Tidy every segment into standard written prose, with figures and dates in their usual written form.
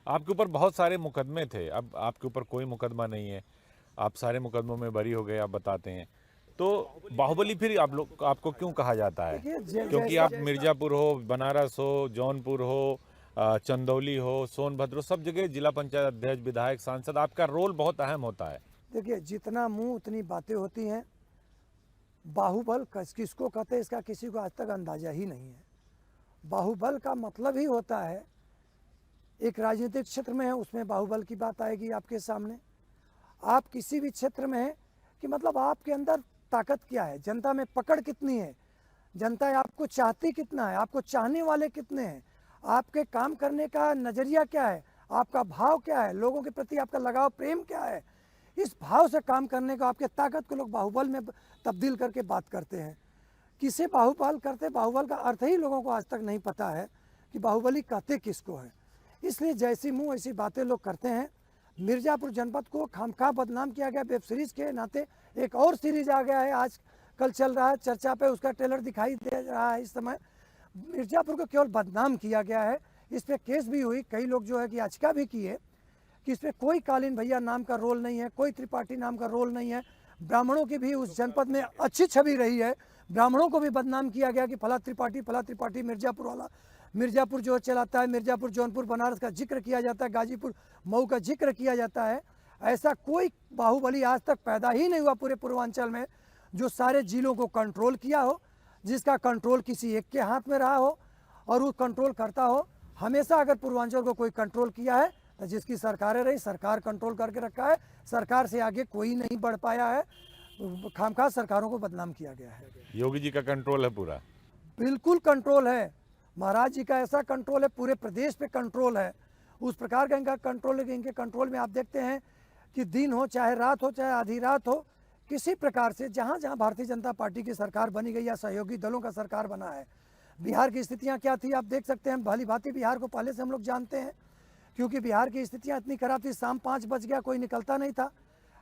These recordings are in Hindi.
आपके ऊपर बहुत सारे मुकदमे थे, अब आपके ऊपर कोई मुकदमा नहीं है, आप सारे मुकदमों में बरी हो गए, आप बताते हैं। तो बाहुबली फिर आप लोग आपको क्यों कहा जाता है? देखिए क्योंकि जैसा आप मिर्जापुर हो, बनारस हो, जौनपुर हो, चंदौली हो, सोनभद्र हो, सब जगह जिला पंचायत अध्यक्ष, विधायक, सांसद, आपका रोल बहुत अहम होता है। देखिए जितना मुंह उतनी बातें होती हैं। बाहुबल किसको कहते हैं इसका किसी को आज तक अंदाजा ही नहीं है। बाहुबल का मतलब ही होता है, एक राजनीतिक क्षेत्र में है उसमें बाहुबल की बात आएगी आपके सामने। आप किसी भी क्षेत्र में हैं कि मतलब आपके अंदर ताकत क्या है, जनता में पकड़ कितनी है, जनता आपको चाहती कितना है, आपको चाहने वाले कितने हैं, आपके काम करने का नज़रिया क्या है, आपका भाव क्या है, लोगों के प्रति आपका लगाव प्रेम क्या है। इस भाव से काम करने को, आपके ताकत को लोग बाहुबल में तब्दील करके बात करते हैं। किसे बाहुबल करते, बाहुबल का अर्थ ही लोगों को आज तक नहीं पता है कि बाहुबली कहते किसको है। इसलिए जैसी मुंह ऐसी बातें लोग करते हैं। मिर्ज़ापुर जनपद को खामखा बदनाम किया गया वेब सीरीज़ के नाते। एक और सीरीज आ गया है, आज कल चल रहा है चर्चा पे, उसका ट्रेलर दिखाई दे रहा है इस समय। मिर्ज़ापुर को केवल बदनाम किया गया है। इस पर केस भी हुई, कई लोग जो है कि याचिका भी की है कि इसमें कोई कालीन भैया नाम का रोल नहीं है, कोई त्रिपाठी नाम का रोल नहीं है। ब्राह्मणों की भी उस जनपद में अच्छी छवि रही है, ब्राह्मणों को भी बदनाम किया गया कि फला त्रिपाठी मिर्ज़ापुर वाला, मिर्ज़ापुर जो चलाता है, मिर्ज़ापुर जौनपुर बनारस का जिक्र किया जाता है, गाजीपुर मऊ का जिक्र किया जाता है। ऐसा कोई बाहुबली आज तक पैदा ही नहीं हुआ पूरे पूर्वांचल में जो सारे जिलों को कंट्रोल किया हो, जिसका कंट्रोल किसी एक के हाथ में रहा हो और वो कंट्रोल करता हो। हमेशा अगर पूर्वांचल को कोई कंट्रोल किया है तो जिसकी सरकारें रही, सरकार कंट्रोल करके रखा है, सरकार से आगे कोई नहीं बढ़ पाया है, खामखा सरकारों को बदनाम किया गया है। योगी जी का कंट्रोल है पूरा। बिल्कुल कंट्रोल है, महाराज जी का ऐसा कंट्रोल है, पूरे प्रदेश पे कंट्रोल है। उस प्रकार का इनका कंट्रोल है कि इनके कंट्रोल में आप देखते हैं कि दिन हो चाहे रात हो चाहे आधी रात हो, किसी प्रकार से जहाँ जहाँ भारतीय जनता पार्टी की सरकार बनी गई या सहयोगी दलों का सरकार बना है, बिहार की स्थितियाँ क्या थी आप देख सकते हैं। भली भांति बिहार को पहले से हम लोग जानते हैं, क्योंकि बिहार की स्थितियाँ इतनी खराब थी, शाम 5 बज गया कोई निकलता नहीं था,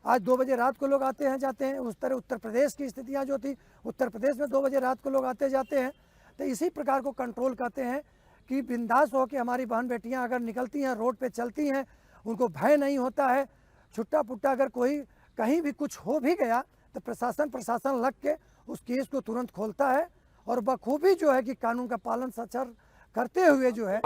आज 2 बजे रात को लोग आते हैं जाते हैं। उस तरह उत्तर प्रदेश की स्थितियाँ जो थी, उत्तर प्रदेश में 2 बजे रात को लोग आते जाते हैं। तो इसी प्रकार को कंट्रोल करते हैं कि बिंदास हो कि हमारी बहन बेटियां अगर निकलती हैं, रोड पे चलती हैं, उनको भय नहीं होता है। छुट्टा पुट्टा अगर कोई कहीं भी कुछ हो भी गया तो प्रशासन लग के उस केस को तुरंत खोलता है और बखूबी जो है कि कानून का पालन सचर करते हुए जो है